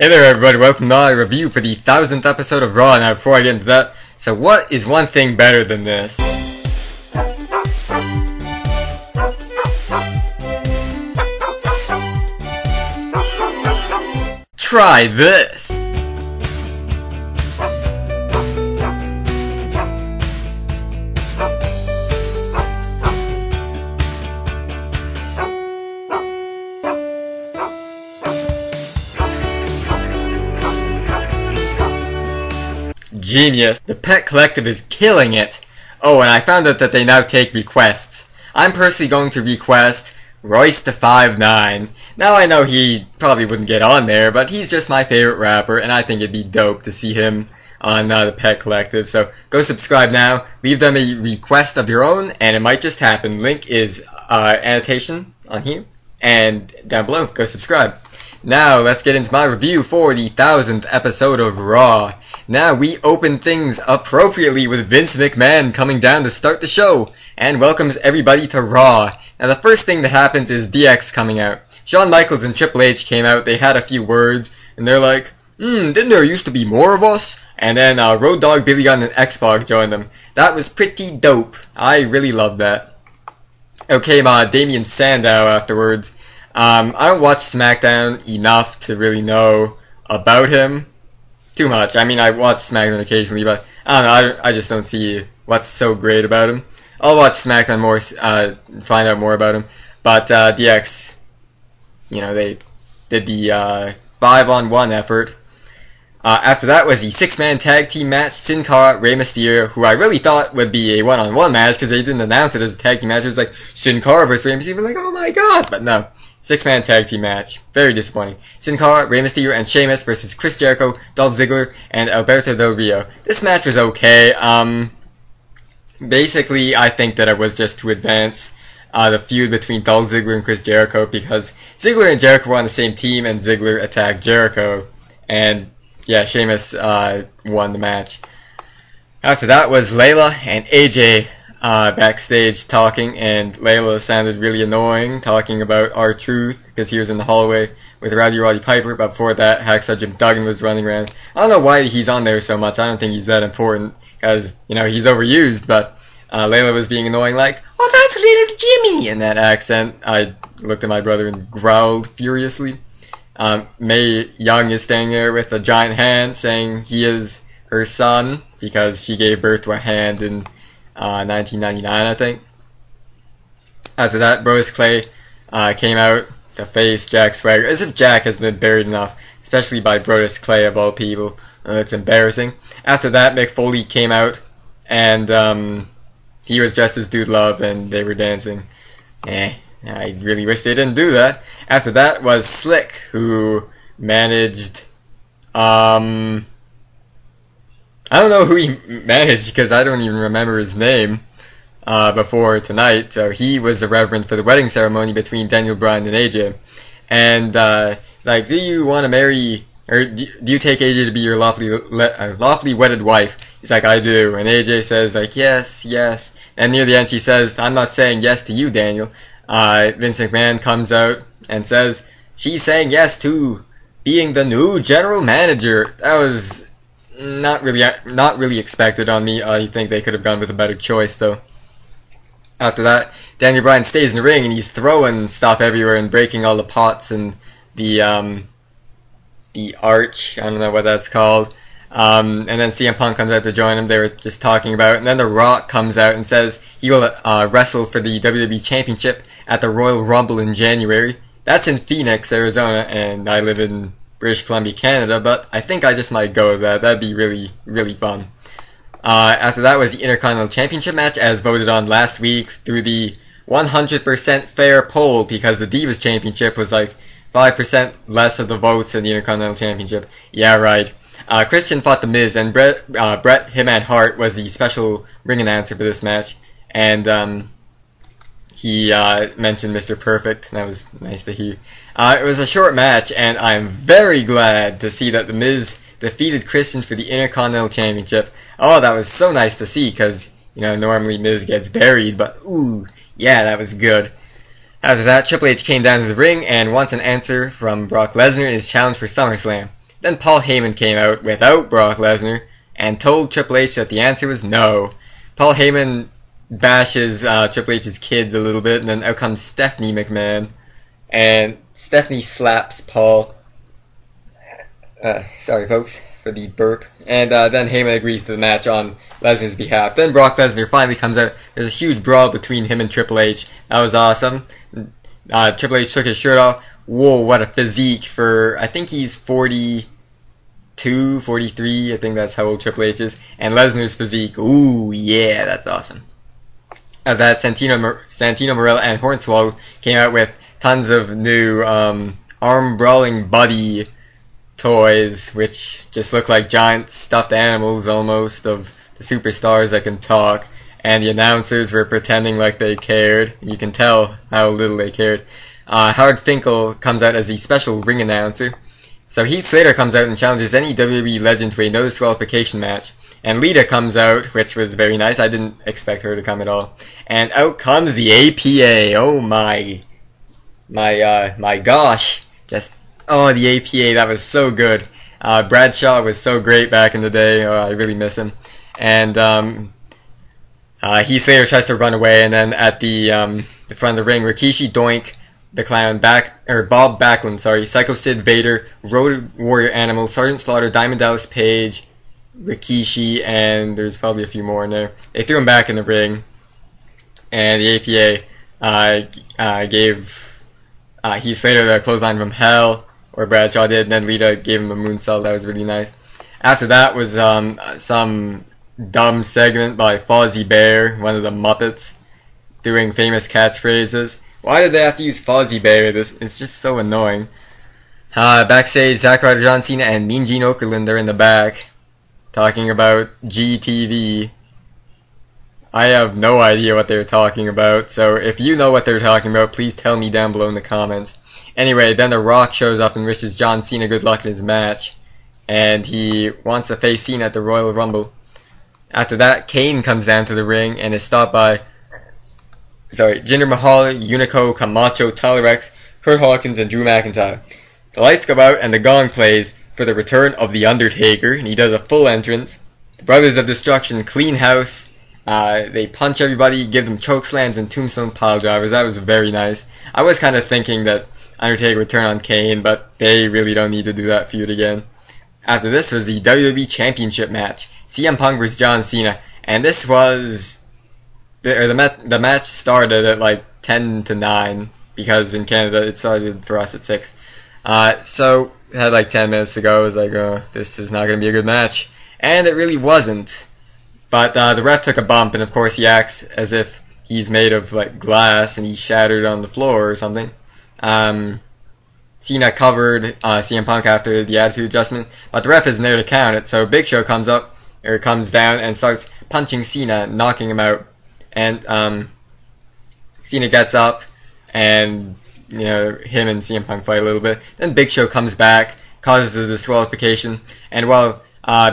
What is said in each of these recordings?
Hey there everybody, welcome to my review for the 1000th episode of Raw. Now before I get into that, so what is one thing better than this? Try this! Genius. The Pet Collective is killing it. Oh, and I found out that they now take requests. I'm personally going to request Royce da 5'9". Now I know he probably wouldn't get on there, but he's just my favorite rapper, and I think it'd be dope to see him on the Pet Collective. So go subscribe now, leave them a request of your own, and it might just happen. Link is annotation on here, and down below. Go subscribe. Now let's get into my review for the 1000th episode of Raw. Now we open things appropriately with Vince McMahon coming down to start the show and welcomes everybody to Raw. Now the first thing that happens is DX coming out. Shawn Michaels and Triple H came out, they had a few words, and they're like, didn't there used to be more of us? And then Road Dogg, Billy Gunn, and X-Pac joined them. That was pretty dope. I really loved that. Out came Damien Sandow afterwards. I don't watch SmackDown enough to really know about him too much. I mean, I watch SmackDown occasionally, but I don't know, I just don't see what's so great about him. I'll watch SmackDown more, find out more about him. But DX, you know, they did the 5-on-1 effort. After that was the 6-man tag team match, Sin Cara, Rey Mysterio, who I really thought would be a 1-on-1 match because they didn't announce it as a tag team match. It was like Sin Cara versus Rey Mysterio. Like, oh my god! But no. 6-man tag team match. Very disappointing. Sin Cara, Rey Mysterio, and Sheamus versus Chris Jericho, Dolph Ziggler, and Alberto Del Rio. This match was okay. Basically, I think that it was just to advance the feud between Dolph Ziggler and Chris Jericho because Ziggler and Jericho were on the same team and Ziggler attacked Jericho. And yeah, Sheamus won the match. After that was Layla and AJ backstage talking, and Layla sounded really annoying, talking about R-Truth, because he was in the hallway with Roddy Piper, but before that, Hacksaw Jim Duggan was running around. I don't know why he's on there so much, I don't think he's that important, because, you know, he's overused, but Layla was being annoying, like, oh, that's little Jimmy, in that accent. I looked at my brother and growled furiously. Mae Young is standing there with a giant hand, saying he is her son, because she gave birth to a hand in 1999, I think. After that, Brodus Clay came out to face Jack Swagger, as if Jack has been buried enough, especially by Brodus Clay of all people. It's embarrassing. After that, Mick Foley came out, and he was dressed as Dude Love, and they were dancing. I really wish they didn't do that. After that was Slick, who managed, I don't know who he managed because I don't even remember his name before tonight. So he was the reverend for the wedding ceremony between Daniel Bryan and AJ. And like, do you want to marry, or do you take AJ to be your lawfully wedded wife? He's like, I do. And AJ says like, yes, yes. And near the end she says, I'm not saying yes to you, Daniel. Vince McMahon comes out and says, she's saying yes to being the new general manager. That was not really expected on me. I think they could have gone with a better choice though. After that, Daniel Bryan stays in the ring and he's throwing stuff everywhere and breaking all the pots and the arch. I don't know what that's called. And then CM Punk comes out to join him. They were just talking about it. And then The Rock comes out and says he will wrestle for the WWE Championship at the Royal Rumble in January. That's in Phoenix, Arizona, and I live in British Columbia, Canada, but I think I just might go with that. That'd be really, really fun. After that was the Intercontinental Championship match, as voted on last week through the 100% fair poll, because the Divas Championship was like 5% less of the votes than the Intercontinental Championship. Yeah, right. Christian fought The Miz, and Bret Hitman Hart was the special ring announcer for this match, and he mentioned Mr. Perfect, and that was nice to hear. It was a short match, and I'm very glad to see that The Miz defeated Christian for the Intercontinental Championship. Oh, that was so nice to see, because, you know, normally Miz gets buried, but ooh, yeah, that was good. After that, Triple H came down to the ring and wants an answer from Brock Lesnar in his challenge for SummerSlam. Then Paul Heyman came out without Brock Lesnar and told Triple H that the answer was no. Paul Heyman bashes Triple H's kids a little bit, and then out comes Stephanie McMahon, and Stephanie slaps Paul. Sorry folks for the burp. And then Heyman agrees to the match on Lesnar's behalf. Then Brock Lesnar finally comes out. There's a huge brawl between him and Triple H. That was awesome. Triple H took his shirt off. Whoa, what a physique for, I think he's 42, 43, I think that's how old Triple H is. And Lesnar's physique, ooh, yeah, that's awesome. After that, Santino Marella and Hornswoggle came out with tons of new arm-brawling buddy toys, which just look like giant stuffed animals almost of the superstars that can talk. And the announcers were pretending like they cared. You can tell how little they cared. Howard Finkel comes out as the special ring announcer. So Heath Slater comes out and challenges any WWE legend to a no disqualification match. And Lita comes out, which was very nice. I didn't expect her to come at all. And out comes the APA. Oh my gosh. Oh, the APA, that was so good. Bradshaw was so great back in the day. Oh, I really miss him. And Heath Slater tries to run away, and then at the front of the ring, Rikishi, Doink, the Clown, Bob Backlund, Psycho Sid, Vader, Road Warrior Animal, Sergeant Slaughter, Diamond Dallas Page, Rikishi, and there's probably a few more in there. They threw him back in the ring, and the APA gave Heath Slater the clothesline from hell, or Bradshaw did, and then Lita gave him a moonsault. That was really nice. After that was some dumb segment by Fozzie Bear, one of the Muppets, doing famous catchphrases. Why did they have to use Fozzie Bear? It's just so annoying. Backstage, Zack Ryder, John Cena, and Mean Gene Okerlund are in the back, talking about GTV. I have no idea what they're talking about, so if you know what they're talking about, please tell me down below in the comments. Anyway, then The Rock shows up and wishes John Cena good luck in his match, and he wants to face Cena at the Royal Rumble. After that, Kane comes down to the ring and is stopped by Jinder Mahal, Unico, Camacho, Tyler X, Kurt Hawkins, and Drew McIntyre. The lights go out and the gong plays for the return of The Undertaker, and he does a full entrance. The Brothers of Destruction clean house. They punch everybody, give them choke slams and tombstone pile drivers. That was very nice. I was kind of thinking that Undertaker would turn on Kane, but they really don't need to do that feud again. After this was the WWE Championship match. CM Punk vs. John Cena, and this was the match started at like 10 to 9 because in Canada it started for us at 6. So it had like 10 minutes to go. I was like, oh, this is not going to be a good match, and it really wasn't. But the ref took a bump, and of course he acts as if he's made of like glass and he shattered on the floor or something. Cena covered CM Punk after the attitude adjustment, but the ref isn't there to count it, so Big Show comes down and starts punching Cena, knocking him out. And Cena gets up, and him and CM Punk fight a little bit. Then Big Show comes back, causes a disqualification, and while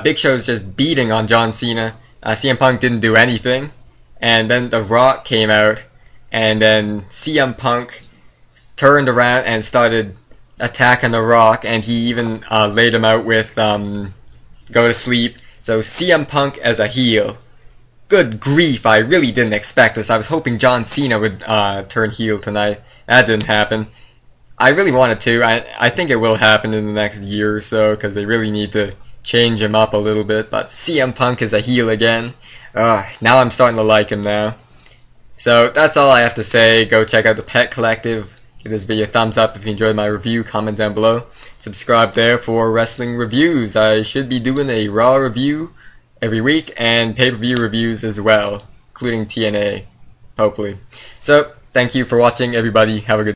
Big Show's just beating on John Cena, CM Punk didn't do anything. And then The Rock came out, and then CM Punk turned around and started attacking The Rock, and he even laid him out with Go to Sleep. So CM Punk as a heel. Good grief, I really didn't expect this. I was hoping John Cena would turn heel tonight. That didn't happen. I really wanted to. I think it will happen in the next year or so, because they really need to change him up a little bit. But CM Punk is a heel again. Now I'm starting to like him now. So that's all I have to say. Go check out the Pet Collective. Give this video a thumbs up if you enjoyed my review. Comment down below. Subscribe there for wrestling reviews. I should be doing a Raw review every week and pay-per-view reviews as well, including TNA, hopefully. So, thank you for watching, everybody. Have a good